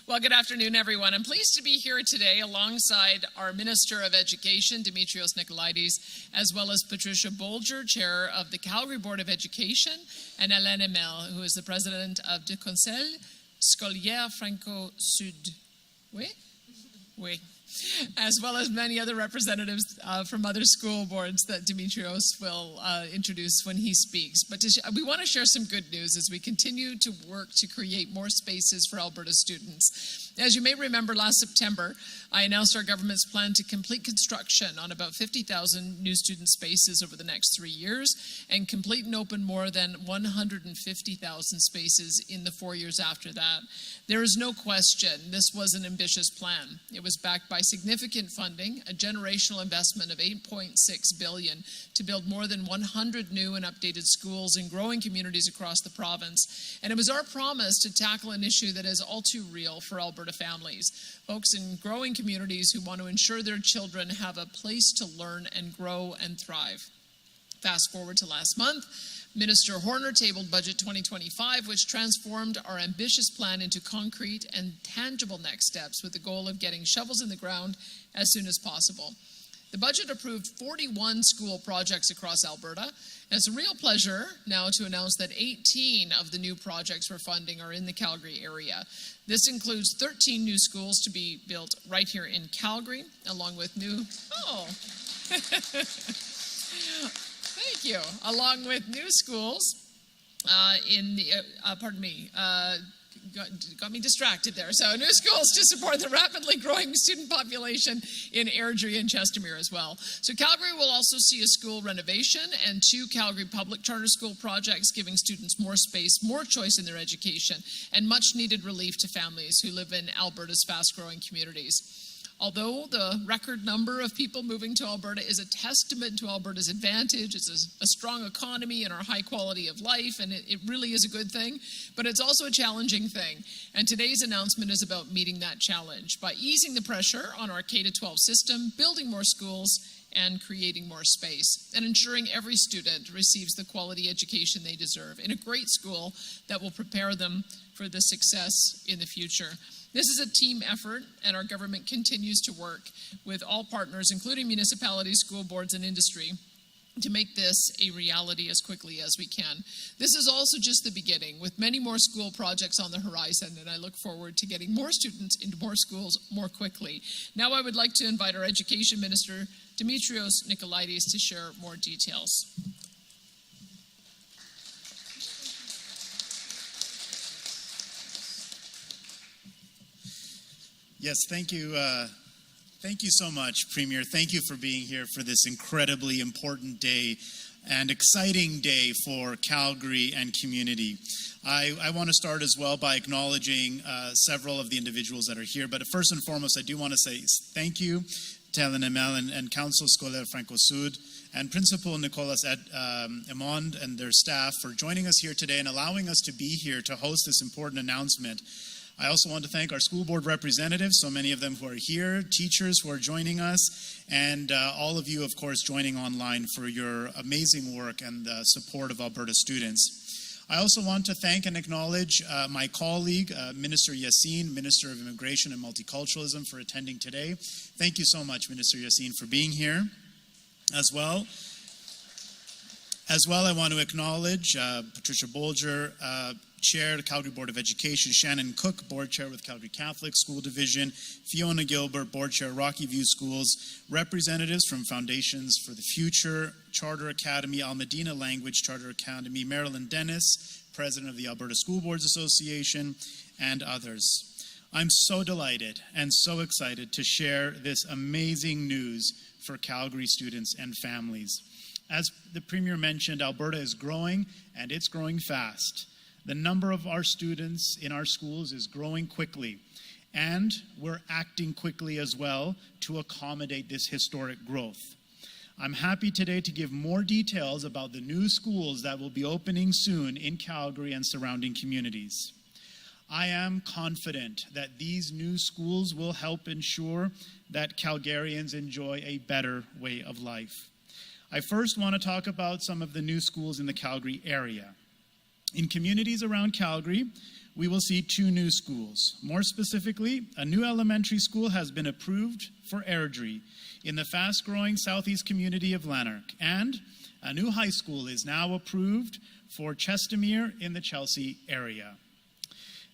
Well, good afternoon, everyone. I'm pleased to be here today alongside our Minister of Education, Demetrios Nicolaides, as well as Patricia Bolger, Chair of the Calgary Board of Education, and Alain Emel, who is the President of Du Conseil Scolaire Franco-Sud. Oui. As well as many other representatives from other school boards that Demetrios will introduce when he speaks. But we want to share some good news as we continue to work to create more spaces for Alberta students. As you may remember, last September, I announced our government's plan to complete construction on about 50,000 new student spaces over the next 3 years and complete and open more than 150,000 spaces in the 4 years after that. There is no question this was an ambitious plan. It was backed by significant funding, a generational investment of $8.6 billion to build more than 100 new and updated schools in growing communities across the province. And it was our promise to tackle an issue that is all too real for Alberta families, folks in growing communities who want to ensure their children have a place to learn and grow and thrive. Fast forward to last month, Minister Horner tabled Budget 2025, which transformed our ambitious plan into concrete and tangible next steps with the goal of getting shovels in the ground as soon as possible. The budget approved 41 school projects across Alberta, and it's a real pleasure now to announce that 18 of the new projects we're funding are in the Calgary area. This includes 13 new schools to be built right here in Calgary, along with new... Thank you. Along with new schools got me distracted there. So new schools to support the rapidly growing student population in Airdrie and Chestermere as well. So Calgary will also see a school renovation and 2 Calgary public charter school projects, giving students more space, more choice in their education, and much needed relief to families who live in Alberta's fast-growing communities. Although the record number of people moving to Alberta is a testament to Alberta's advantage, it's a strong economy and our high quality of life, and it really is a good thing, but it's also a challenging thing. And today's announcement is about meeting that challenge by easing the pressure on our K-12 system, building more schools, and creating more space, and ensuring every student receives the quality education they deserve in a great school that will prepare them for the success in the future. This is a team effort, and our government continues to work with all partners, including municipalities, school boards, and industry, to make this a reality as quickly as we can. This is also just the beginning, with many more school projects on the horizon, and I look forward to getting more students into more schools more quickly. Now I would like to invite our Education Minister, Demetrios Nicolaides, to share more details. Yes, thank you. Thank you so much, Premier. Thank you for being here for this incredibly important day and exciting day for Calgary and community. I want to start as well by acknowledging several of the individuals that are here. But first and foremost, I do want to say thank you to Alain Emel and Council Scolaire Franco-Sud and Principal Nicolaides Emond and their staff for joining us here today and allowing us to be here to host this important announcement. I also want to thank our school board representatives, so many of them who are here, teachers who are joining us, and all of you, of course, joining online for your amazing work and the support of Alberta students. I also want to thank and acknowledge my colleague, Minister Yassin, Minister of Immigration and Multiculturalism, for attending today. Thank you so much, Minister Yassin, for being here as well. I want to acknowledge Patricia Bolger, Chair, the Calgary Board of Education, Shannon Cook, Board Chair with Calgary Catholic School Division, Fiona Gilbert, Board Chair, Rocky View Schools, representatives from Foundations for the Future, Charter Academy, Almadina Language Charter Academy, Marilyn Dennis, President of the Alberta School Boards Association, and others. I'm so delighted and so excited to share this amazing news for Calgary students and families. As the Premier mentioned, Alberta is growing, and it's growing fast. The number of our students in our schools is growing quickly, and we're acting quickly as well to accommodate this historic growth. I'm happy today to give more details about the new schools that will be opening soon in Calgary and surrounding communities. I am confident that these new schools will help ensure that Calgarians enjoy a better way of life. I first want to talk about some of the new schools in the Calgary area. In communities around Calgary, we will see 2 new schools. More specifically, a new elementary school has been approved for Airdrie in the fast-growing southeast community of Lanark, and a new high school is now approved for Chestermere in the Chelsea area.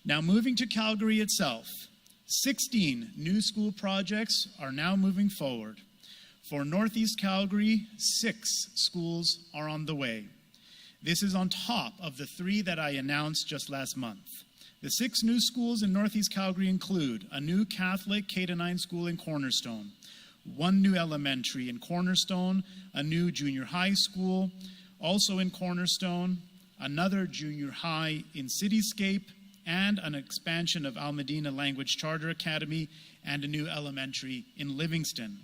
Now moving to Calgary itself, 16 new school projects are now moving forward. For Northeast Calgary, 6 schools are on the way. This is on top of the 3 that I announced just last month. The 6 new schools in Northeast Calgary include a new Catholic K-9 school in Cornerstone, 1 new elementary in Cornerstone, a new junior high school, also in Cornerstone, another junior high in Cityscape, and an expansion of Almadina Language Charter Academy, and a new elementary in Livingston.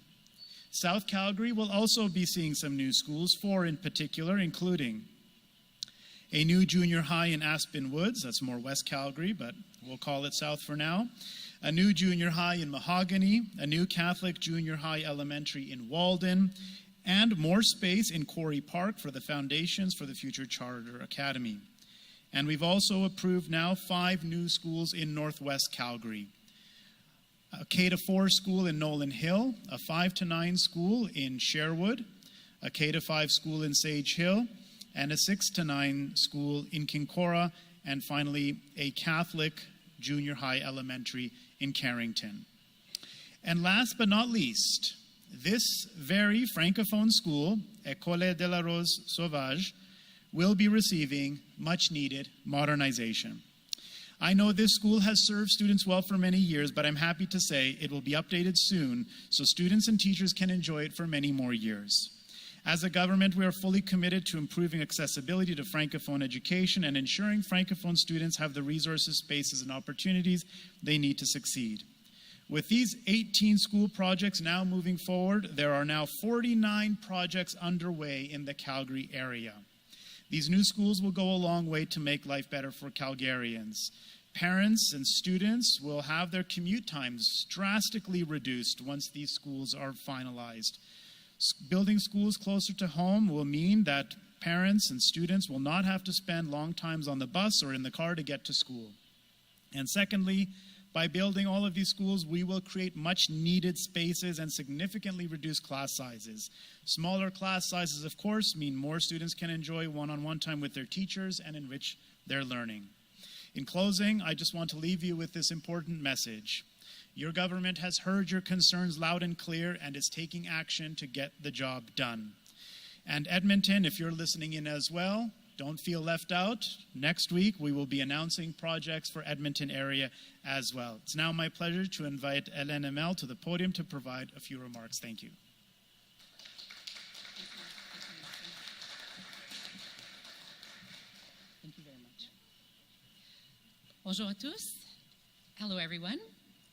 South Calgary will also be seeing some new schools, 4 in particular, including a new junior high in Aspen Woods, that's more West Calgary, but we'll call it South for now, a new junior high in Mahogany, a new Catholic junior high elementary in Walden, and more space in Quarry Park for the Foundations for the Future Charter Academy. And we've also approved now 5 new schools in Northwest Calgary. A K-4 school in Nolan Hill, a 5-9 school in Sherwood, a K-5 school in Sage Hill, and a 6-9 school in Kinkora, and finally a Catholic junior high elementary in Carrington. And last but not least, this very Francophone school, École de la Rose Sauvage, will be receiving much needed modernization. I know this school has served students well for many years, but I'm happy to say it will be updated soon so students and teachers can enjoy it for many more years. As a government, we are fully committed to improving accessibility to Francophone education and ensuring Francophone students have the resources, spaces, and opportunities they need to succeed. With these 18 school projects now moving forward, there are now 49 projects underway in the Calgary area. These new schools will go a long way to make life better for Calgarians. Parents and students will have their commute times drastically reduced once these schools are finalized. Building schools closer to home will mean that parents and students will not have to spend long times on the bus or in the car to get to school. And secondly, by building all of these schools, we will create much needed spaces and significantly reduce class sizes. Smaller class sizes, of course, mean more students can enjoy one-on-one time with their teachers and enrich their learning. In closing, I just want to leave you with this important message. Your government has heard your concerns loud and clear and is taking action to get the job done. And Edmonton, if you're listening in as well, don't feel left out. Next week, we will be announcing projects for Edmonton area as well. It's now my pleasure to invite LNML to the podium to provide a few remarks. Thank you. Thank you very much. Bonjour à tous. Hello, everyone.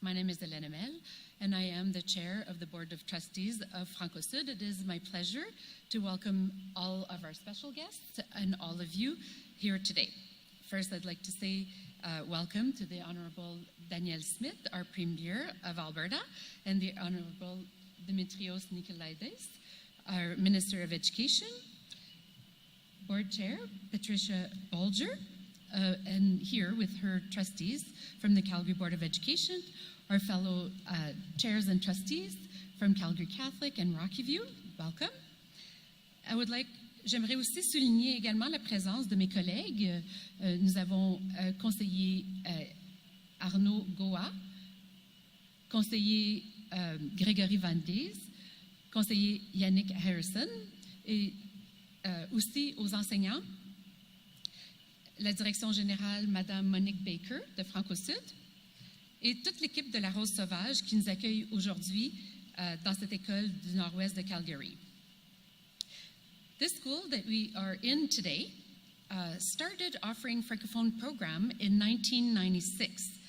My name is Hélène Mel, and I am the chair of the Board of Trustees of Francosud. It is my pleasure to welcome all of our special guests and all of you here today. First, I'd like to say welcome to the Honorable Danielle Smith, our Premier of Alberta, and the Honorable Demetrios Nicolaides, our Minister of Education, Board Chair Patricia Bolger, and here with her trustees from the Calgary Board of Education, our fellow chairs and trustees from Calgary Catholic and Rocky View. Welcome. J'aimerais aussi souligner également la présence de mes collègues. Nous avons conseiller Arnaud Goa, conseiller Grégory Van Dees, conseiller Yannick Harrison, et aussi aux enseignants, la direction générale Madame Monique Baker de Francosud, et toute l'équipe de la Rose Sauvage qui nous accueille aujourd'hui dans cette école du nord-ouest de Calgary. This school that we are in today started offering Francophone program in 1996.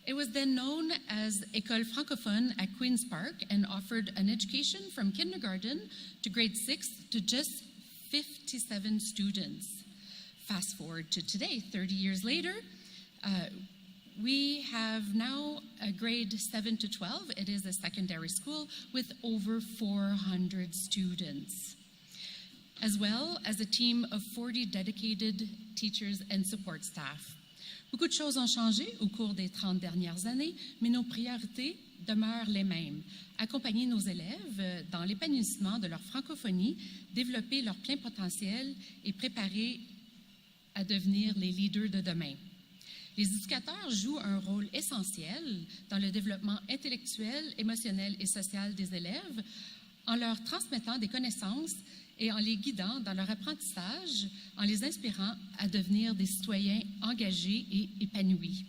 It was then known as École Francophone at Queen's Park and offered an education from kindergarten to grade 6 to just 57 students. Fast forward to today, 30 years later, we have now a grade 7 to 12. It is a secondary school with over 400 students, as well as a team of 40 dedicated teachers and support staff. Beaucoup de choses ont changé au cours des 30 dernières années, mais nos priorités demeurent les mêmes. Accompagner nos élèves dans l'épanouissement de leur francophonie, développer leur plein potentiel et préparer à devenir les leaders de demain. Les éducateurs jouent un rôle essentiel dans le développement intellectuel, émotionnel et social des élèves en leur transmettant des connaissances et en les guidant dans leur apprentissage, en les inspirant à devenir des citoyens engagés et épanouis.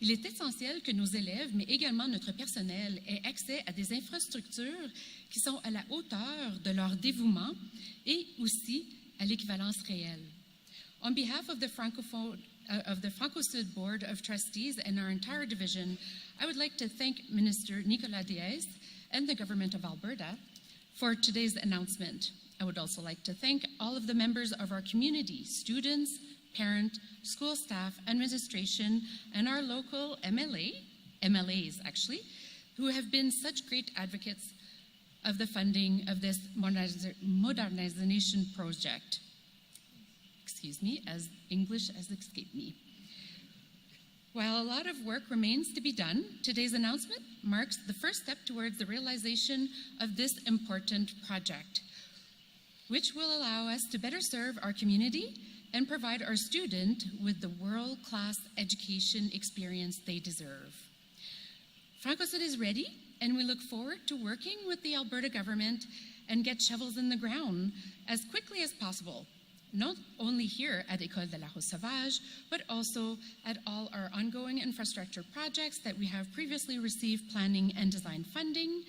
Il est essentiel que nos élèves, mais également notre personnel, aient accès à des infrastructures qui sont à la hauteur de leur dévouement et aussi à l'équivalence réelle. On behalf of the Francosud Board of Trustees and our entire division, I would like to thank Minister Nicolaides and the Government of Alberta for today's announcement. I would also like to thank all of the members of our community, students, parent, school staff, administration, and our local MLAs actually, who have been such great advocates of the funding of this modernization project. Excuse me, as English has escaped me. While a lot of work remains to be done, today's announcement marks the first step towards the realization of this important project, which will allow us to better serve our community and provide our students with the world-class education experience they deserve. Francosud is ready, and we look forward to working with the Alberta government and get shovels in the ground as quickly as possible, not only here at École de la Rose Sauvage, but also at all our ongoing infrastructure projects that we have previously received planning and design funding,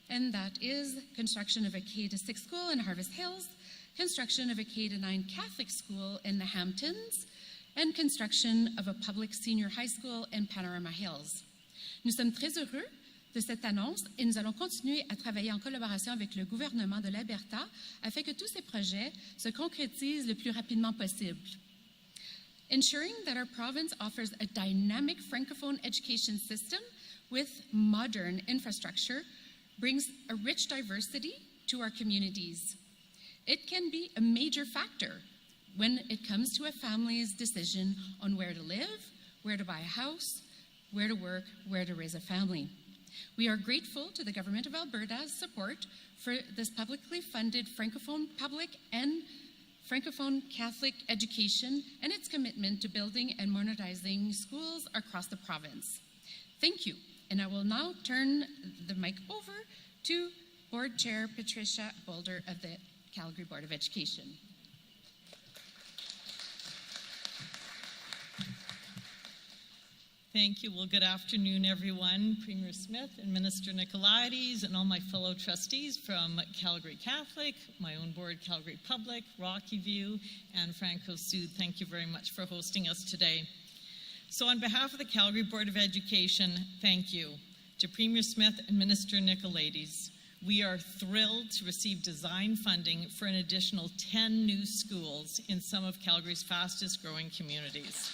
and that is construction of a K-6 school in Harvest Hills, construction of a K-9 Catholic school in the Hamptons, and construction of a public senior high school in Panorama Hills. Nous sommes très heureux de cette annonce et nous allons continuer à travailler en collaboration avec le gouvernement de l'Alberta afin que tous ces projets se concrétisent le plus rapidement possible. Ensuring that our province offers a dynamic Francophone education system with modern infrastructure brings a rich diversity to our communities. It can be a major factor when it comes to a family's decision on where to live, where to buy a house, where to work, where to raise a family. We are grateful to the Government of Alberta's support for this publicly funded Francophone public and Francophone Catholic education and its commitment to building and modernizing schools across the province. Thank you, and I will now turn the mic over to Board Chair Patricia Boulder of the Calgary Board of Education. Thank you. Well, good afternoon, everyone. Premier Smith and Minister Nicolaides and all my fellow trustees from Calgary Catholic, my own board, Calgary Public, Rocky View, and Francosud. Thank you very much for hosting us today. So on behalf of the Calgary Board of Education, thank you to Premier Smith and Minister Nicolaides. We are thrilled to receive design funding for an additional 10 new schools in some of Calgary's fastest growing communities.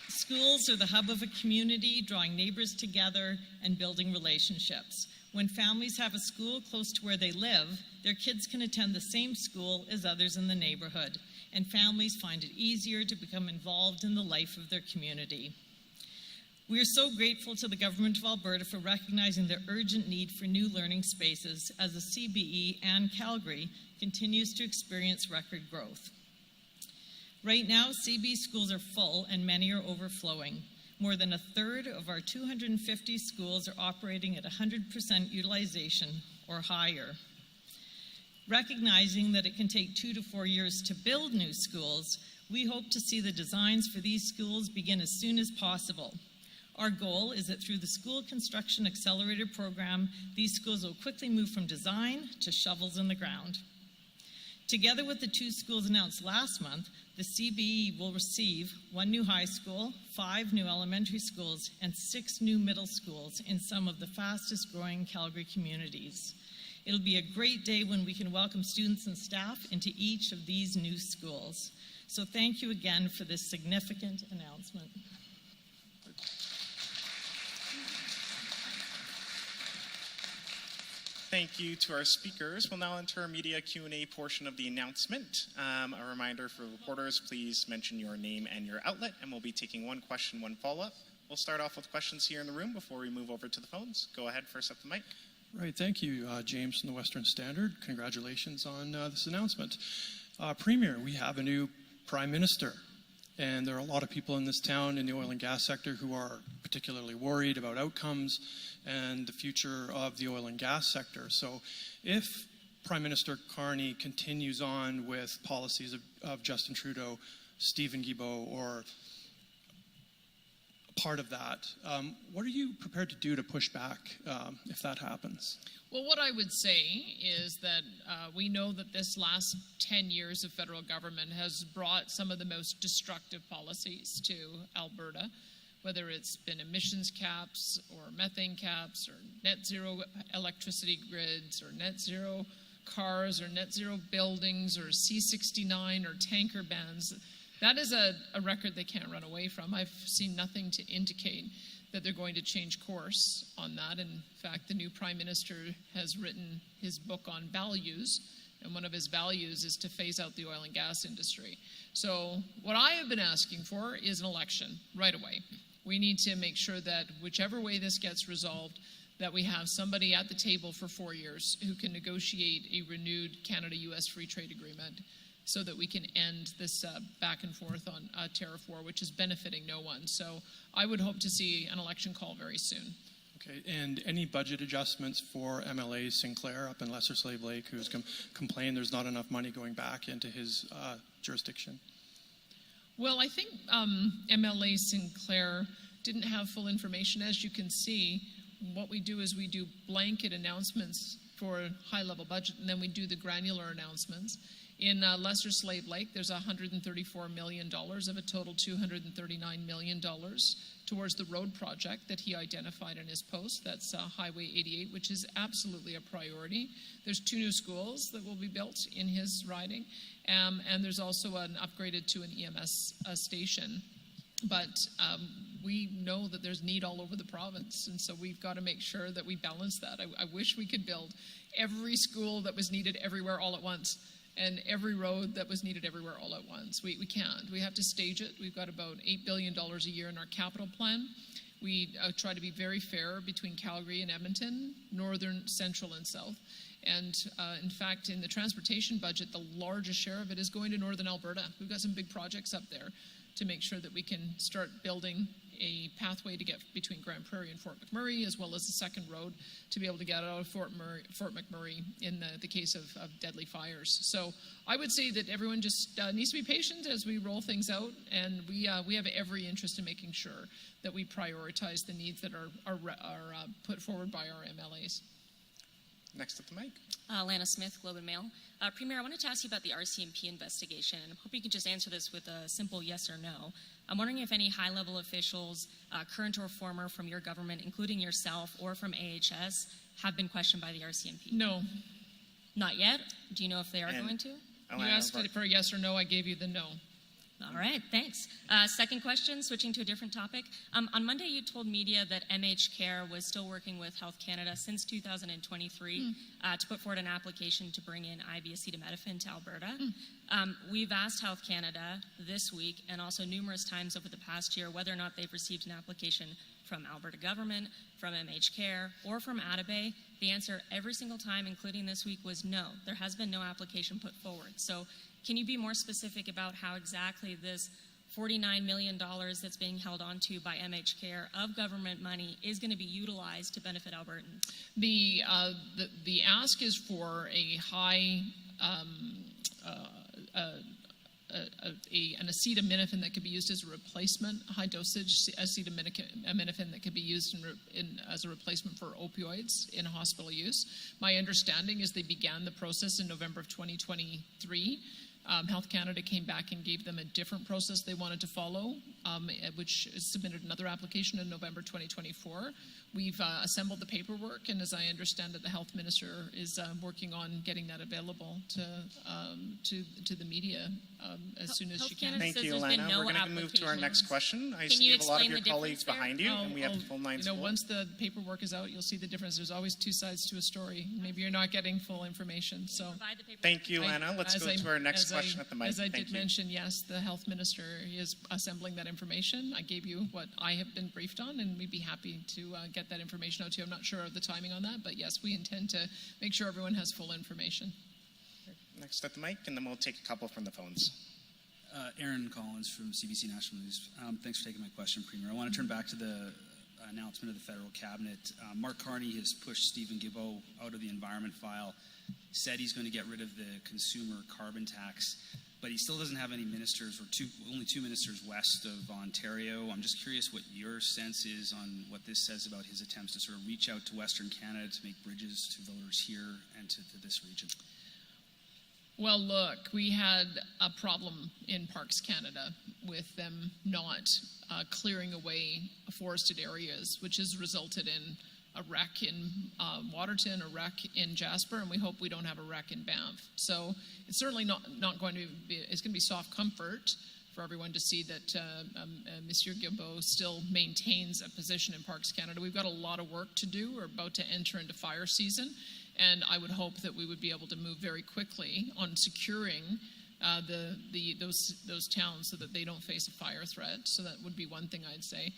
Schools are the hub of a community, drawing neighbors together and building relationships. When families have a school close to where they live, their kids can attend the same school as others in the neighborhood, and families find it easier to become involved in the life of their community. We are so grateful to the Government of Alberta for recognizing the urgent need for new learning spaces as the CBE and Calgary continues to experience record growth. Right now, CB schools are full and many are overflowing. More than a third of our 250 schools are operating at 100% utilization or higher. Recognizing that it can take 2 to 4 years to build new schools, we hope to see the designs for these schools begin as soon as possible. Our goal is that through the School Construction Accelerator Program, these schools will quickly move from design to shovels in the ground. Together with the 2 schools announced last month, the CBE will receive 1 new high school, 5 new elementary schools, and 6 new middle schools in some of the fastest growing Calgary communities. It'll be a great day when we can welcome students and staff into each of these new schools. So thank you again for this significant announcement. Thank you to our speakers. We'll now enter our media Q&A portion of the announcement. A reminder for reporters, please mention your name and your outlet, and we'll be taking one question, one follow-up. We'll start off with questions here in the room before we move over to the phones. Go ahead, first up the mic. Right, thank you, James from the Western Standard. Congratulations on this announcement. Premier, we have a new Prime Minister, and there are a lot of people in this town in the oil and gas sector who are particularly worried about outcomes and the future of the oil and gas sector. So if Prime Minister Carney continues on with policies of Justin Trudeau, Stephen Guilbeault, or part of that, what are you prepared to do to push back if that happens? Well, what I would say is that we know that this last 10 years of federal government has brought some of the most destructive policies to Alberta, whether it's been emissions caps or methane caps or net zero electricity grids or net zero cars or net zero buildings or C-69 or tanker bans. That is a record they can't run away from. I've seen nothing to indicate that they're going to change course on that. In fact, the new Prime Minister has written his book on values, and one of his values is to phase out the oil and gas industry. So what I have been asking for is an election right away. We need to make sure that whichever way this gets resolved, that we have somebody at the table for 4 years who can negotiate a renewed Canada-U.S. free trade agreement so that we can end this back and forth on tariff war, which is benefiting no one. So I would hope to see an election call very soon. Okay, and any budget adjustments for MLA Sinclair up in Lesser Slave Lake, who's complained there's not enough money going back into his jurisdiction? Well, I think MLA Sinclair didn't have full information. As you can see, what we do is we do blanket announcements for high-level budget, and then we do the granular announcements. In Lesser Slave Lake, there's $134 million of a total $239 million towards the road project that he identified in his post. That's Highway 88, which is absolutely a priority. There's 2 new schools that will be built in his riding, and there's also an upgraded to an EMS station. But we know that there's need all over the province, and so we've got to make sure that we balance that. I wish we could build every school that was needed everywhere all at once, and every road that was needed everywhere all at once. We can't. We have to stage it. We've got about $8 billion a year in our capital plan. We try to be very fair between Calgary and Edmonton, northern, central, and south. And in fact, in the transportation budget, the largest share of it is going to northern Alberta. We've got some big projects up there to make sure that we can start building a pathway to get between Grand Prairie and Fort McMurray, as well as a second road to be able to get out of Fort McMurray in the case of deadly fires. So I would say that everyone just needs to be patient as we roll things out, and we have every interest in making sure that we prioritize the needs that are put forward by our MLAs. Next up the mic. Lana Smith, Globe and Mail. Premier, I wanted to ask you about the RCMP investigation, and I hope you could just answer this with a simple yes or no. I'm wondering if any high-level officials, current or former, from your government, including yourself or from AHS, have been questioned by the RCMP. No. Not yet? Do you know if they are going to? You asked for a yes or no. I gave you the no. All right, thanks. Second question, switching to a different topic. On Monday, you told media that MHCare was still working with Health Canada since 2023 to put forward an application to bring in IV acetaminophen to Alberta. We've asked Health Canada this week and also numerous times over the past year whether or not they've received an application from Alberta government, from MHCare, or from Atabay. The answer every single time, including this week, was no. There has been no application put forward. So can you be more specific about how exactly this $49 million that's being held onto by MHCare of government money is going to be utilized to benefit Albertans? The ask is for a high an acetaminophen that could be used as a replacement, high dosage acetaminophen that could be used as a replacement for opioids in hospital use. My understanding is they began the process in November of 2023. Health Canada came back and gave them a different process they wanted to follow, which submitted another application in November 2024. We've assembled the paperwork, and as I understand it, the health minister is working on getting that available to the media as soon as Health she can. Canada Thank says you, there's been Elena. no We're going to move to our next applications. question. I Can see you you have a lot of explain your the colleagues difference there? behind you, and we have the phone lines full. Once the paperwork is out, you'll see the difference. There's always two sides to a story. Maybe you're not getting full information. So Provide the paperwork. Thank you, Elena. Let's go to our next question at the mic. As I Thank did you. mention, yes, the health minister is assembling that information. I gave you what I have been briefed on, and we'd be happy to get that information out to you. I'm not sure of the timing on that, but yes, we intend to make sure everyone has full information. Next at the mic, and then we'll take a couple from the phones. Aaron Collins from CBC National News. Thanks for taking my question, Premier. I want to turn back to the announcement of the federal cabinet. Mark Carney has pushed Stephen Guilbeault out of the environment file, said he's going to get rid of the consumer carbon tax, but he still doesn't have any ministers, or only two ministers west of Ontario. I'm just curious what your sense is on what this says about his attempts to sort of reach out to Western Canada to make bridges to voters here and to this region. Well, look, we had a problem in Parks Canada with them not clearing away forested areas, which has resulted in a wreck in Waterton, a wreck in Jasper, and we hope we don't have a wreck in Banff. So it's certainly not going to be, it's going to be soft comfort for everyone to see that Monsieur Guilbeault still maintains a position in Parks Canada. We've got a lot of work to do. We're about to enter into fire season, and I would hope that we would be able to move very quickly on securing those towns so that they don't face a fire threat. So that would be one thing I'd say.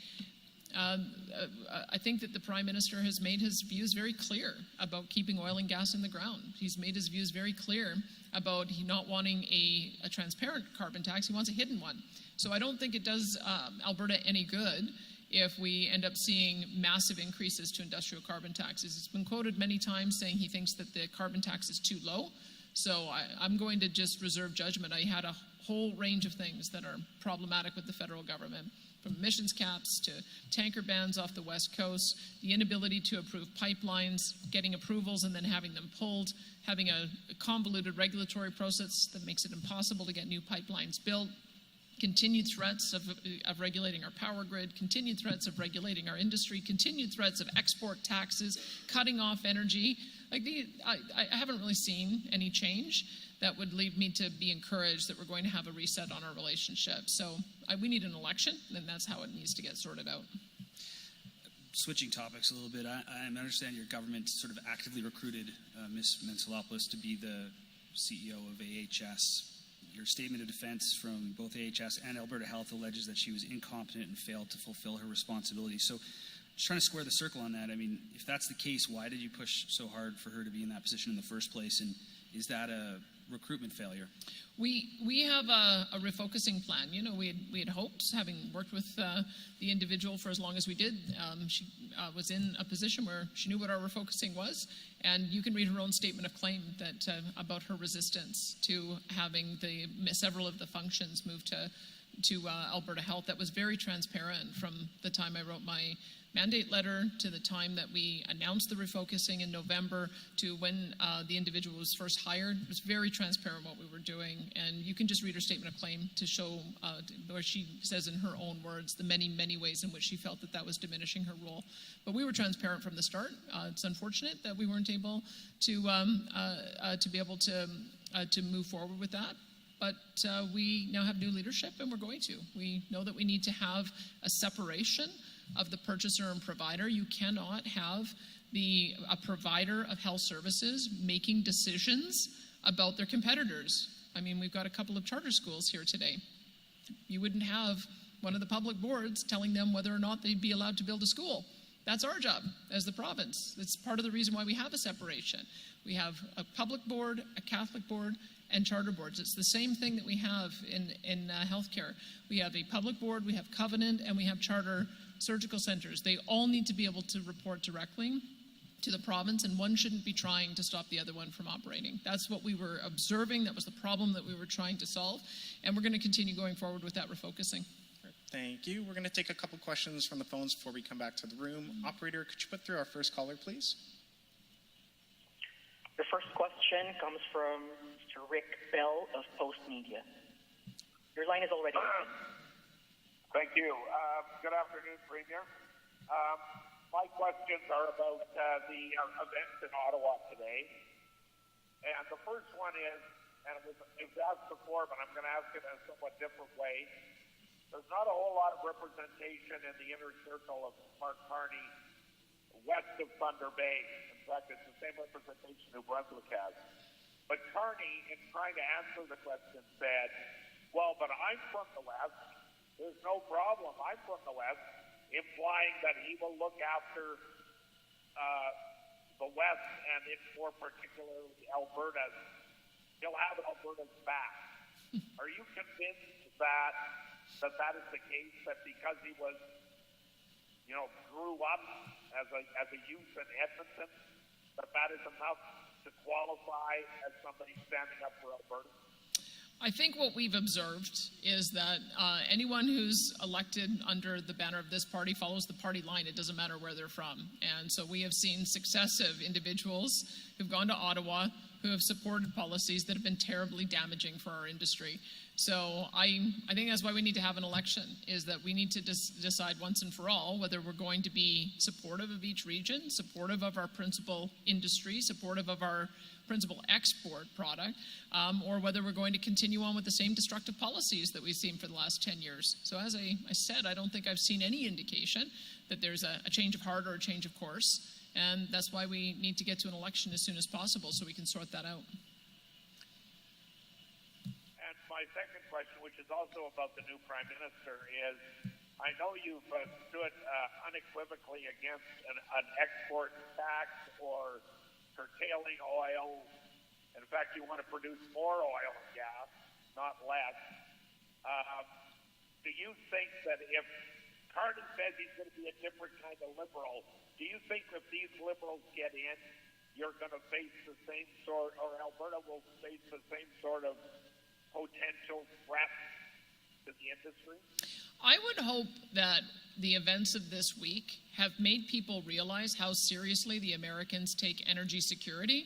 I think that the Prime Minister has made his views very clear about keeping oil and gas in the ground. He's made his views very clear about he not wanting a transparent carbon tax. He wants a hidden one. So I don't think it does Alberta any good if we end up seeing massive increases to industrial carbon taxes. It's been quoted many times saying he thinks that the carbon tax is too low. So I'm going to just reserve judgment. I had a whole range of things that are problematic with the federal government, from emissions caps to tanker bans off the West Coast, the inability to approve pipelines, getting approvals and then having them pulled, having a convoluted regulatory process that makes it impossible to get new pipelines built, continued threats of regulating our power grid, continued threats of regulating our industry, continued threats of export taxes, cutting off energy. I haven't really seen any change that would lead me to be encouraged that we're going to have a reset on our relationship. So we need an election, and that's how it needs to get sorted out. Switching topics a little bit, I understand your government sort of actively recruited Ms. Mensalopoulos to be the CEO of AHS. Your statement of defense from both AHS and Alberta Health alleges that she was incompetent and failed to fulfill her responsibilities. So just trying to square the circle on that. I mean, if that's the case, why did you push so hard for her to be in that position in the first place? And is that a recruitment failure? We have a refocusing plan. You know, we had hoped, having worked with the individual for as long as we did, she was in a position where she knew what our refocusing was, and you can read her own statement of claim that about her resistance to having several of the functions moved to Alberta Health. That was very transparent from the time I wrote my mandate letter to the time that we announced the refocusing in November to when the individual was first hired. It was very transparent what we were doing, and you can just read her statement of claim to show where she says in her own words the many, many ways in which she felt that was diminishing her role. But we were transparent from the start. It's unfortunate that we weren't able to be able to move forward with that. But we now have new leadership, and we're going to. We know that we need to have a separation of the purchaser and provider. You cannot have a provider of health services making decisions about their competitors. I mean, we've got a couple of charter schools here today. You wouldn't have one of the public boards telling them whether or not they'd be allowed to build a school. That's our job as the province. That's part of the reason why we have a separation. We have a public board, a Catholic board, and charter boards. It's the same thing that we have in healthcare. We have a public board, we have Covenant, and we have charter surgical centers. They all need to be able to report directly to the province, and one shouldn't be trying to stop the other one from operating. That's what we were observing. That was the problem that we were trying to solve, and we're going to continue going forward with that refocusing. Thank you. We're going to take a couple questions from the phones before we come back to the room. Operator, could you put through our first caller, please? The first question comes from Mr. Rick Bell of Post Media. Your line is already open. Thank you. Good afternoon, Premier. My questions are about the events in Ottawa today. And the first one is, and it was asked before, but I'm going to ask it in a somewhat different way. There's not a whole lot of representation in the inner circle of Mark Carney west of Thunder Bay. In fact, it's the same representation New Brunswick has. But Carney, in trying to answer the question, said, well, but I'm from the west. There's no problem. I'm from the west, implying that he will look after the west and in more particularly Alberta. He'll have Alberta's back. Are you convinced that is the case, that because he was, grew up as a youth in Edmonton, that is enough to qualify as somebody standing up for Alberta? I think what we've observed is that anyone who's elected under the banner of this party follows the party line. It doesn't matter where they're from. And so we have seen successive individuals who've gone to Ottawa who have supported policies that have been terribly damaging for our industry. So I think that's why we need to have an election, is that we need to decide once and for all whether we're going to be supportive of each region, supportive of our principal industry, supportive of our principal export product, or whether we're going to continue on with the same destructive policies that we've seen for the last 10 years. So as I said, I don't think I've seen any indication that there's a change of heart or a change of course, and that's why we need to get to an election as soon as possible so we can sort that out. And my second question, which is also about the new Prime Minister, is I know you've stood unequivocally against an export tax or curtailing oil. In fact, you want to produce more oil and gas, not less. Do you think that if Carney says he's going to be a different kind of liberal, do you think if these liberals get in, you're going to face the same sort, or Alberta will face the same sort of potential threat to the industry? I would hope that the events of this week have made people realize how seriously the Americans take energy security.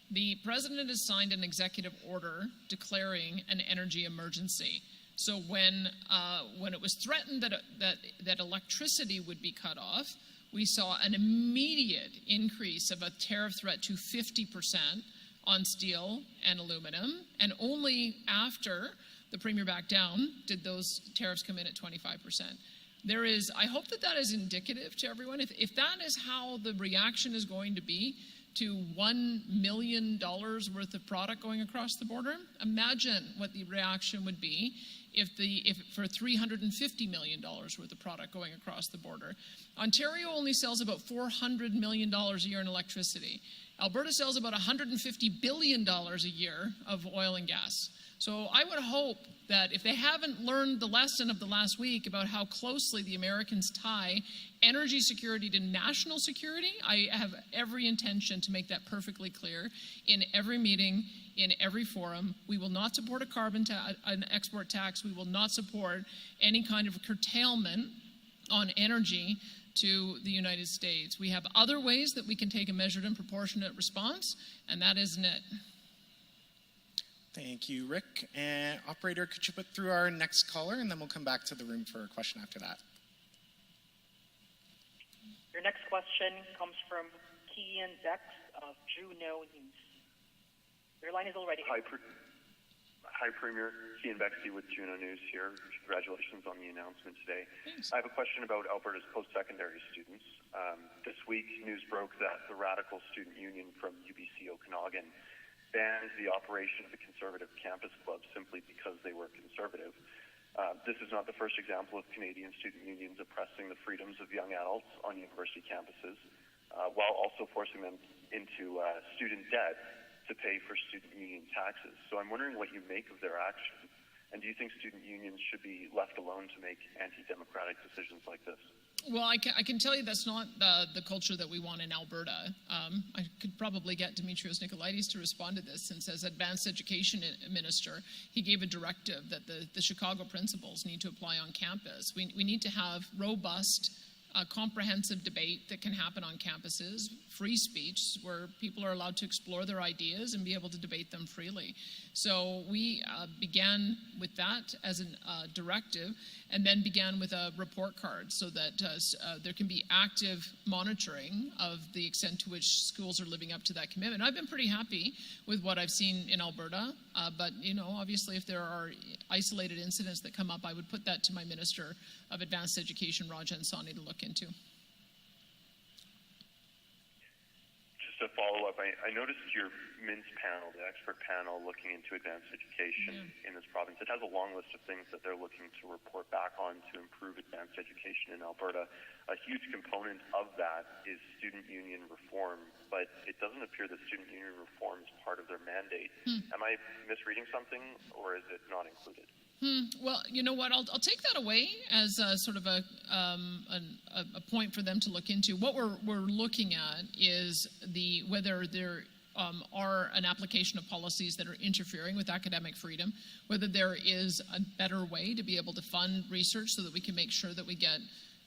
The president has signed an executive order declaring an energy emergency. So when it was threatened that electricity would be cut off, we saw an immediate increase of a tariff threat to 50% on steel and aluminum, and only after the premier backed down did those tariffs come in at 25%. I hope that is indicative to everyone. If that is how the reaction is going to be to $1 million worth of product going across the border, imagine what the reaction would be if for $350 million worth of product going across the border. Ontario only sells about $400 million a year in electricity. Alberta sells about $150 billion a year of oil and gas. So I would hope that if they haven't learned the lesson of the last week about how closely the Americans tie energy security to national security, I have every intention to make that perfectly clear in every meeting, in every forum. We will not support an export tax. We will not support any kind of curtailment on energy to the United States. We have other ways that we can take a measured and proportionate response, and that isn't it. Thank you, Rick. And operator, could you put through our next caller, and then we'll come back to the room for a question after that. Your next question comes from Kian Dex of Juno News. Your line is already open. Hi, Premier. Kian Bexley with Juno News here. Congratulations on the announcement today. Thanks. I have a question about Alberta's post-secondary students. This week, news broke that the Radical Student Union from UBC Okanagan banned the operation of the Conservative Campus Club simply because they were conservative. This is not the first example of Canadian student unions oppressing the freedoms of young adults on university campuses, while also forcing them into student debt to pay for student union taxes. So I'm wondering what you make of their action, and do you think student unions should be left alone to make anti-democratic decisions like this? Well, I can tell you that's not the culture that we want in Alberta. I could probably get Demetrios Nicolaides to respond to this, since as advanced education minister, he gave a directive that the Chicago principles need to apply on campus. We need to have robust comprehensive debate that can happen on campuses, free speech, where people are allowed to explore their ideas and be able to debate them freely. So we began with that as a directive, and then began with a report card so that there can be active monitoring of the extent to which schools are living up to that commitment. I've been pretty happy with what I've seen in Alberta, but obviously if there are isolated incidents that come up, I would put that to my Minister of Advanced Education, Raja Ansani, to look into. Just to follow up, I noticed your MINS panel, the expert panel looking into advanced education in this province. It has a long list of things that they're looking to report back on to improve advanced education in Alberta. A huge component of that is student union reform, but it doesn't appear that student union reform is part of their mandate. Am I misreading something, or is it not included? Well, you know what? I'll take that away as sort of a point for them to look into. What we're looking at is whether there are an application of policies that are interfering with academic freedom, whether there is a better way to be able to fund research so that we can make sure that we get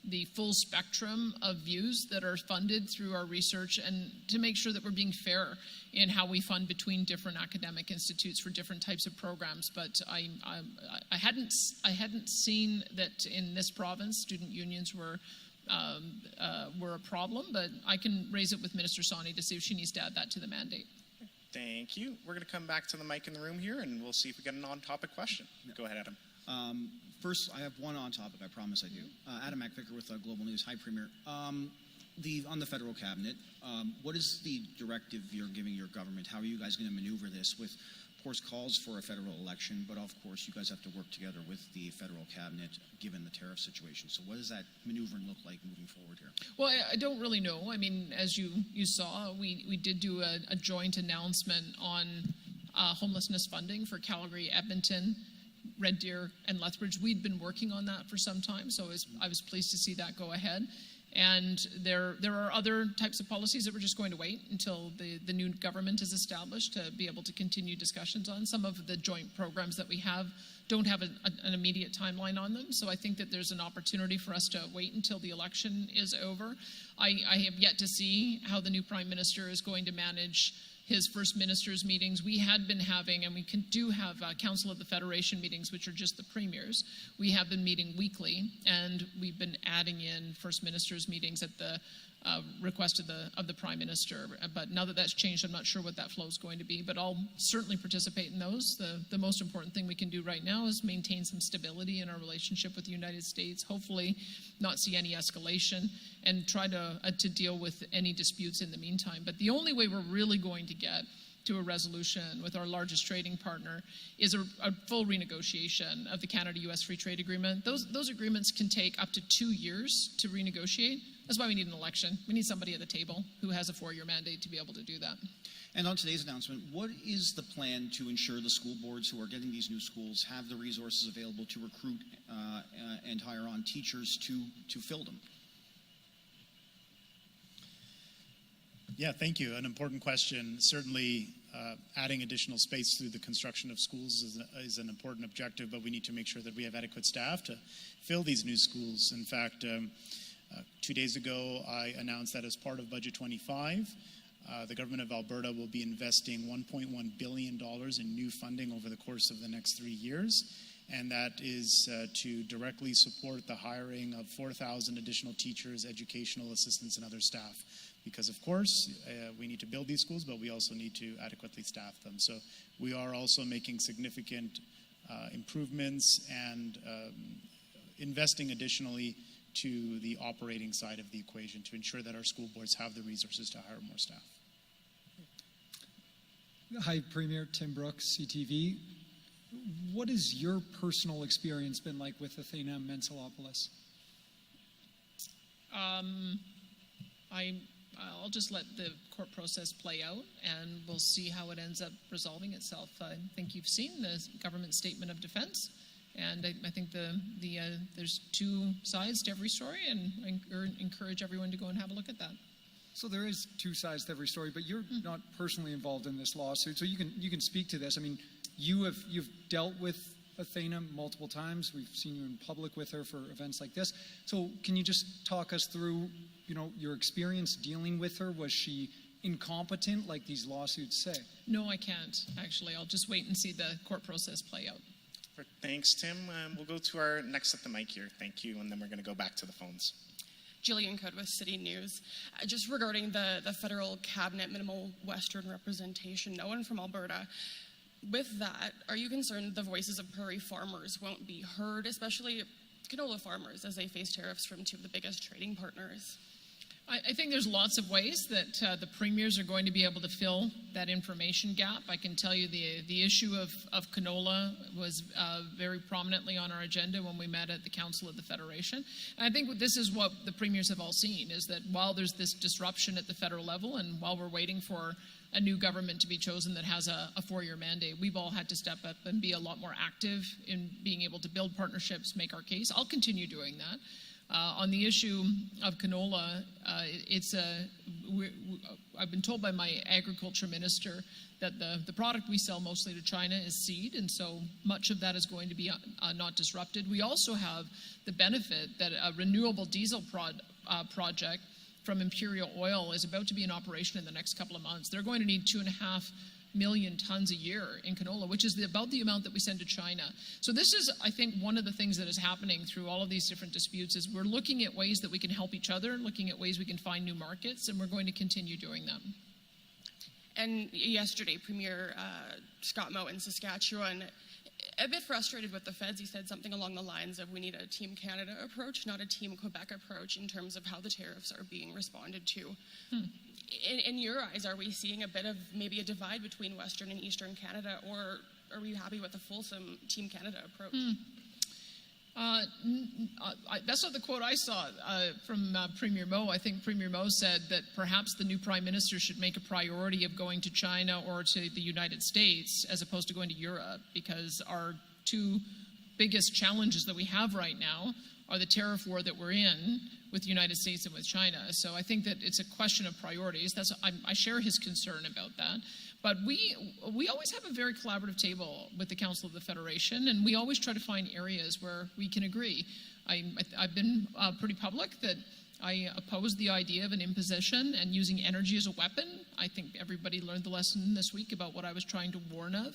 the full spectrum of views that are funded through our research, and to make sure that we're being fair in how we fund between different academic institutes for different types of programs. But I hadn't seen that in this province student unions were a problem, but I can raise it with Minister Sani to see if she needs to add that to the mandate. Thank you. We're going to come back to the mic in the room here, and we'll see if we get an on-topic question. Go ahead, Adam. First, I have one on topic. I promise I do. Adam McVicker with Global News. Hi, Premier. On the federal cabinet, what is the directive you're giving your government? How are you guys going to maneuver this with, of course, calls for a federal election, but of course you guys have to work together with the federal cabinet given the tariff situation. So what does that maneuvering look like moving forward here? Well, I don't really know. I mean, as you saw, we did do a joint announcement on homelessness funding for Calgary, Edmonton, Red Deer, and Lethbridge. We'd been working on that for some time, so I was pleased to see that go ahead. And there are other types of policies that we're just going to wait until the new government is established to be able to continue discussions on. Some of the joint programs that we have don't have an immediate timeline on them, so I think that there's an opportunity for us to wait until the election is over. I have yet to see how the new Prime Minister is going to manage his first ministers' meetings. We had been having, and we do have Council of the Federation meetings, which are just the premiers. We have been meeting weekly, and we've been adding in first ministers' meetings at the request of the Prime Minister. But now that that's changed, I'm not sure what that flow is going to be, but I'll certainly participate in those. The most important thing we can do right now is maintain some stability in our relationship with the United States, hopefully not see any escalation, and try to deal with any disputes in the meantime. But the only way we're really going to get to a resolution with our largest trading partner is a full renegotiation of the Canada-U.S. Free Trade Agreement. Those agreements can take up to 2 years to renegotiate. That's why we need an election. We need somebody at the table who has a 4-year mandate to be able to do that. And on today's announcement, what is the plan to ensure the school boards who are getting these new schools have the resources available to recruit and hire on teachers to fill them? Yeah, thank you. An important question. Certainly, adding additional space through the construction of schools is an important objective, but we need to make sure that we have adequate staff to fill these new schools. In fact, 2 days ago, I announced that as part of Budget 25, the government of Alberta will be investing $1.1 billion in new funding over the course of the next 3 years. And that is to directly support the hiring of 4,000 additional teachers, educational assistants, and other staff. Because, of course, we need to build these schools, but we also need to adequately staff them. So we are also making significant improvements and investing additionally to the operating side of the equation to ensure that our school boards have the resources to hire more staff. Hi, Premier. Tim Brooks, CTV. What has your personal experience been like with Athena Mentzelopoulos? I'll just let the court process play out, and we'll see how it ends up resolving itself. I think you've seen the government statement of defense, and I think there's two sides to every story, and I encourage everyone to go and have a look at that. So there is two sides to every story, but you're not personally involved in this lawsuit, so you can speak to this. I mean, you've dealt with Athena multiple times. We've seen you in public with her for events like this. So can you just talk us through, your experience dealing with her? Was she incompetent, like these lawsuits say? No, I can't, actually. I'll just wait and see the court process play out. Thanks, Tim. We'll go to our next at the mic here. Thank you. And then we're going to go back to the phones. Jillian Coad with City News. Just regarding the federal cabinet minimal Western representation, no one from Alberta. With that, are you concerned the voices of prairie farmers won't be heard, especially canola farmers, as they face tariffs from two of the biggest trading partners? I think there's lots of ways that the premiers are going to be able to fill that information gap. I can tell you the issue of canola was very prominently on our agenda when we met at the Council of the Federation. And I think this is what the premiers have all seen, is that while there's this disruption at the federal level and while we're waiting for a new government to be chosen that has a 4-year mandate, we've all had to step up and be a lot more active in being able to build partnerships, make our case. I'll continue doing that. On the issue of canola, I've been told by my agriculture minister that the product we sell mostly to China is seed, and so much of that is going to be not disrupted. We also have the benefit that a renewable diesel project from Imperial Oil is about to be in operation in the next couple of months. They're going to need 2.5 million tons a year in canola, which is about the amount that we send to China. So this is, I think, one of the things that is happening through all of these different disputes is we're looking at ways that we can help each other, looking at ways we can find new markets, and we're going to continue doing that. And yesterday, Premier Scott Moe in Saskatchewan, a bit frustrated with the feds, he said something along the lines of we need a Team Canada approach, not a Team Quebec approach in terms of how the tariffs are being responded to. In your eyes, are we seeing a bit of maybe a divide between Western and Eastern Canada, or are we happy with a fulsome Team Canada approach? That's not the quote I saw from Premier Moe. I think Premier Moe said that perhaps the new Prime Minister should make a priority of going to China or to the United States as opposed to going to Europe, because our two biggest challenges that we have right now are the tariff war that we're in with the United States and with China. So I think that it's a question of priorities. I share his concern about that. But we always have a very collaborative table with the Council of the Federation, and we always try to find areas where we can agree. I've been pretty public that I oppose the idea of an imposition and using energy as a weapon. I think everybody learned the lesson this week about what I was trying to warn of.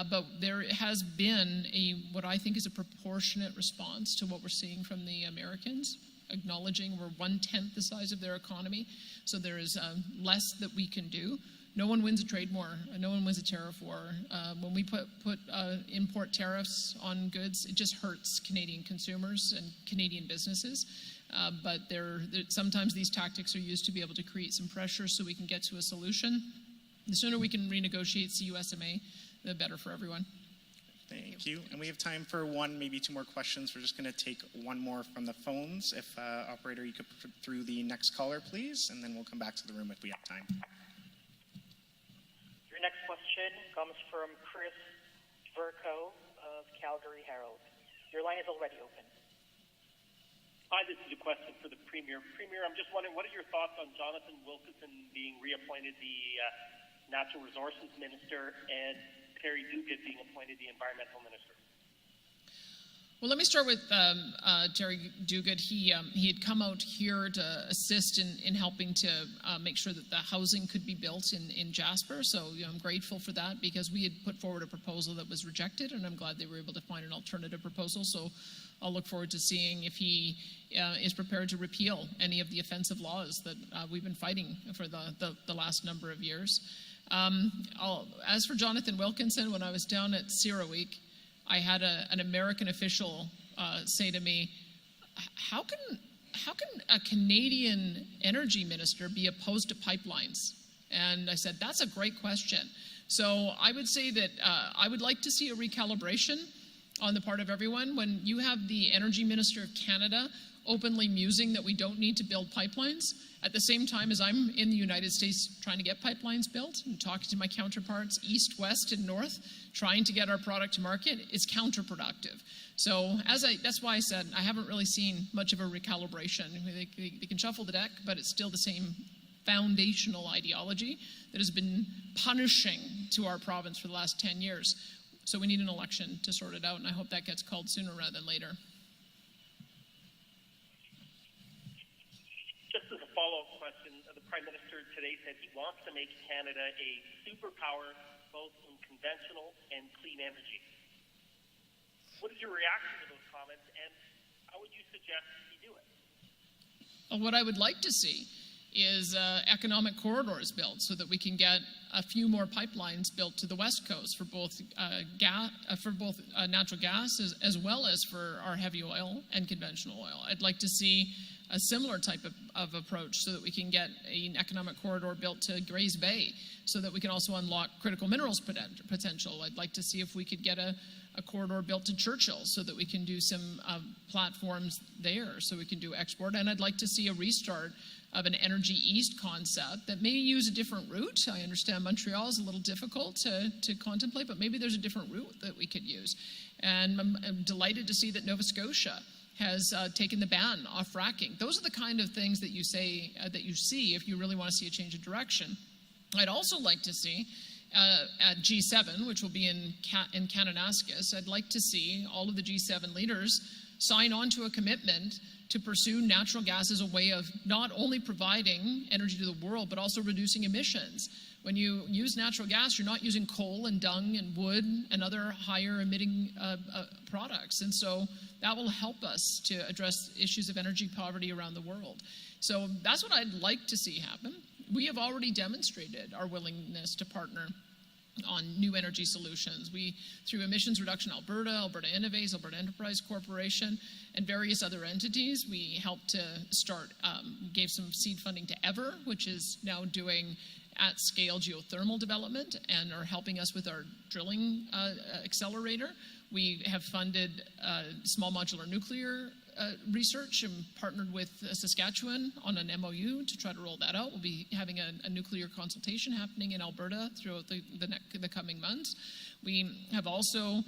But there has been what I think is a proportionate response to what we're seeing from the Americans, acknowledging we're 1/10 the size of their economy, so there is less that we can do. No one wins a trade war. No one wins a tariff war. When we put import tariffs on goods, it just hurts Canadian consumers and Canadian businesses. But sometimes these tactics are used to be able to create some pressure so we can get to a solution. The sooner we can renegotiate CUSMA, the better for everyone. Thank you. And we have time for one, maybe two more questions. We're just going to take one more from the phones. If, operator, you could put through the next caller, please, and then we'll come back to the room if we have time. Your next question comes from Chris Verco of Calgary Herald. Your line is already open. Hi, this is a question for the Premier. Premier, I'm just wondering, what are your thoughts on Jonathan Wilkinson being reappointed the Natural Resources Minister and Terry Duguid being appointed the Environmental Minister? Well, let me start with Terry Duguid. He had come out here to assist in helping to make sure that the housing could be built in Jasper. So I'm grateful for that, because we had put forward a proposal that was rejected, and I'm glad they were able to find an alternative proposal. So I'll look forward to seeing if he is prepared to repeal any of the offensive laws that we've been fighting for the last number of years. As for Jonathan Wilkinson, when I was down at CERA Week, I had an American official say to me, how can a Canadian energy minister be opposed to pipelines? And I said, that's a great question. So I would say that I would like to see a recalibration on the part of everyone. When you have the Energy Minister of Canada openly musing that we don't need to build pipelines, at the same time as I'm in the United States trying to get pipelines built and talking to my counterparts east, west, and north, trying to get our product to market, is counterproductive. So that's why I said I haven't really seen much of a recalibration. They can shuffle the deck, but it's still the same foundational ideology that has been punishing to our province for the last 10 years. So we need an election to sort it out, and I hope that gets called sooner rather than later. Just as a follow-up question, the Prime Minister today said he wants to make Canada a superpower both in conventional and clean energy. What is your reaction to those comments, and how would you suggest he do it? Well, what I would like to see is economic corridors built so that we can get a few more pipelines built to the West Coast for both natural gas as well as for our heavy oil and conventional oil. I'd like to see a similar type of approach so that we can get an economic corridor built to Grays Bay so that we can also unlock critical minerals potential. I'd like to see if we could get a corridor built to Churchill so that we can do some platforms there so we can do export. And I'd like to see a restart of an Energy East concept that may use a different route. I understand Montreal is a little difficult to contemplate, but maybe there's a different route that we could use. And I'm delighted to see that Nova Scotia has taken the ban off fracking. Those are the kind of things that you say that you see if you really want to see a change of direction. I'd also like to see at G7, which will be in Kananaskis, I'd like to see all of the G7 leaders sign on to a commitment to pursue natural gas as a way of not only providing energy to the world, but also reducing emissions. When you use natural gas, you're not using coal and dung and wood and other higher emitting products. And so that will help us to address issues of energy poverty around the world. So that's what I'd like to see happen. We have already demonstrated our willingness to partner on new energy solutions. We, through Emissions Reduction Alberta, Alberta Innovates, Alberta Enterprise Corporation, and various other entities, we helped to start, gave some seed funding to Ever, which is now doing at-scale geothermal development and are helping us with our drilling accelerator. We have funded small modular nuclear research and partnered with Saskatchewan on an MOU to try to roll that out. We'll be having a nuclear consultation happening in Alberta throughout the coming months. We have also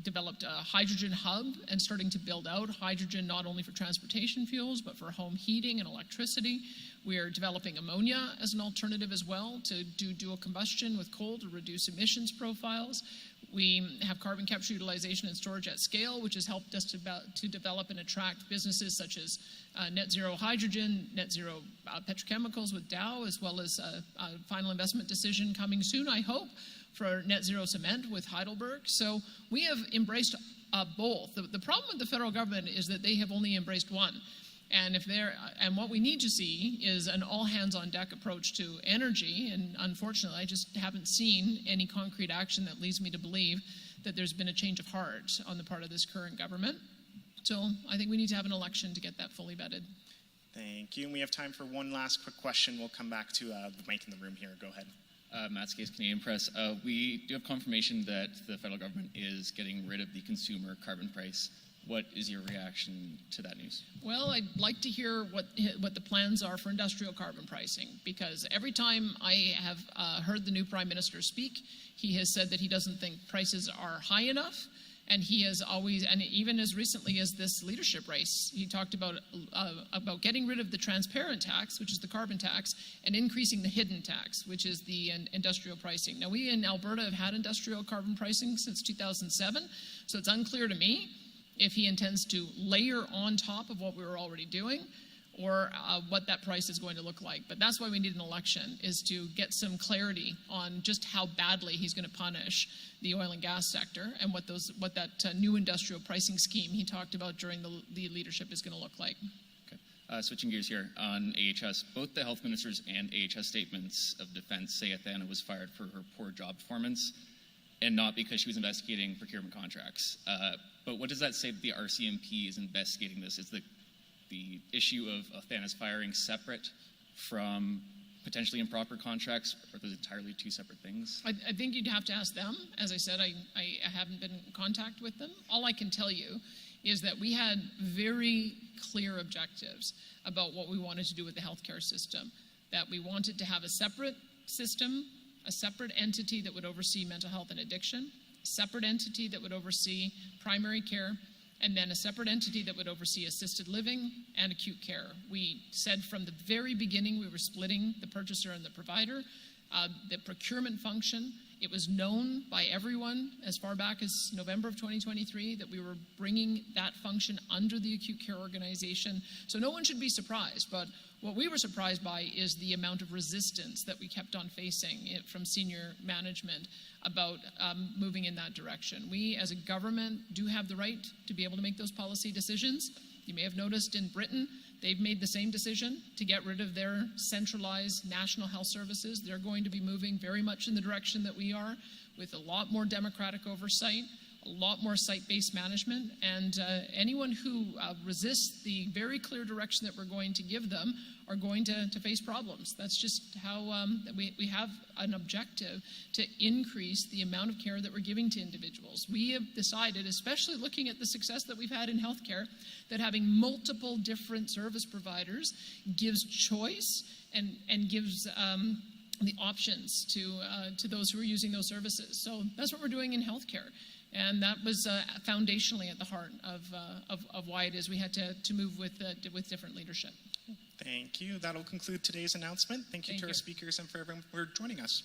developed a hydrogen hub and starting to build out hydrogen not only for transportation fuels but for home heating and electricity. We are developing ammonia as an alternative as well to do dual combustion with coal to reduce emissions profiles. We have carbon capture, utilization, and storage at scale, which has helped us to develop and attract businesses such as net zero hydrogen, net zero petrochemicals with Dow, as well as a final investment decision coming soon, I hope, for net zero cement with Heidelberg. So we have embraced both. The problem with the federal government is that they have only embraced one. And what we need to see is an all-hands-on-deck approach to energy. And unfortunately, I just haven't seen any concrete action that leads me to believe that there's been a change of heart on the part of this current government. So I think we need to have an election to get that fully vetted. Thank you. And we have time for one last quick question. We'll come back to the mic in the room here. Go ahead. Matt Skace, Canadian Press. We do have confirmation that the federal government is getting rid of the consumer carbon price. What is your reaction to that news? Well, I'd like to hear what the plans are for industrial carbon pricing, because every time I have heard the new Prime Minister speak, he has said that he doesn't think prices are high enough, and he has always, and even as recently as this leadership race, he talked about getting rid of the transparent tax, which is the carbon tax, and increasing the hidden tax, which is the industrial pricing. Now, we in Alberta have had industrial carbon pricing since 2007, so it's unclear to me if he intends to layer on top of what we were already doing or what that price is going to look like. But that's why we need an election, is to get some clarity on just how badly he's going to punish the oil and gas sector and what that new industrial pricing scheme he talked about during the leadership is going to look like. Okay. Switching gears here on AHS, both the health ministers and AHS statements of defense say Athana was fired for her poor job performance and not because she was investigating procurement contracts. But what does that say that the RCMP is investigating this? Is the issue of Athana's firing separate from potentially improper contracts, or are those entirely two separate things? I think you'd have to ask them. As I said, I haven't been in contact with them. All I can tell you is that we had very clear objectives about what we wanted to do with the healthcare system, that we wanted to have a separate system, a separate entity that would oversee mental health and addiction, a separate entity that would oversee primary care, and then a separate entity that would oversee assisted living and acute care. We said from the very beginning we were splitting the purchaser and the provider. The procurement function, it was known by everyone as far back as November of 2023 that we were bringing that function under the acute care organization. So no one should be surprised, but what we were surprised by is the amount of resistance that we kept on facing from senior management about moving in that direction. We as a government do have the right to be able to make those policy decisions. You may have noticed in Britain, they've made the same decision to get rid of their centralized national health services. They're going to be moving very much in the direction that we are, with a lot more democratic oversight, a lot more site-based management, and anyone who resists the very clear direction that we're going to give them are going to face problems. That's just how we have an objective to increase the amount of care that we're giving to individuals. We have decided, especially looking at the success that we've had in healthcare, that having multiple different service providers gives choice and gives the options to those who are using those services. So that's what we're doing in healthcare. And that was foundationally at the heart of why it is we had to move with different leadership. Thank you. That'll conclude today's announcement. Thank you to our speakers and for everyone for joining us.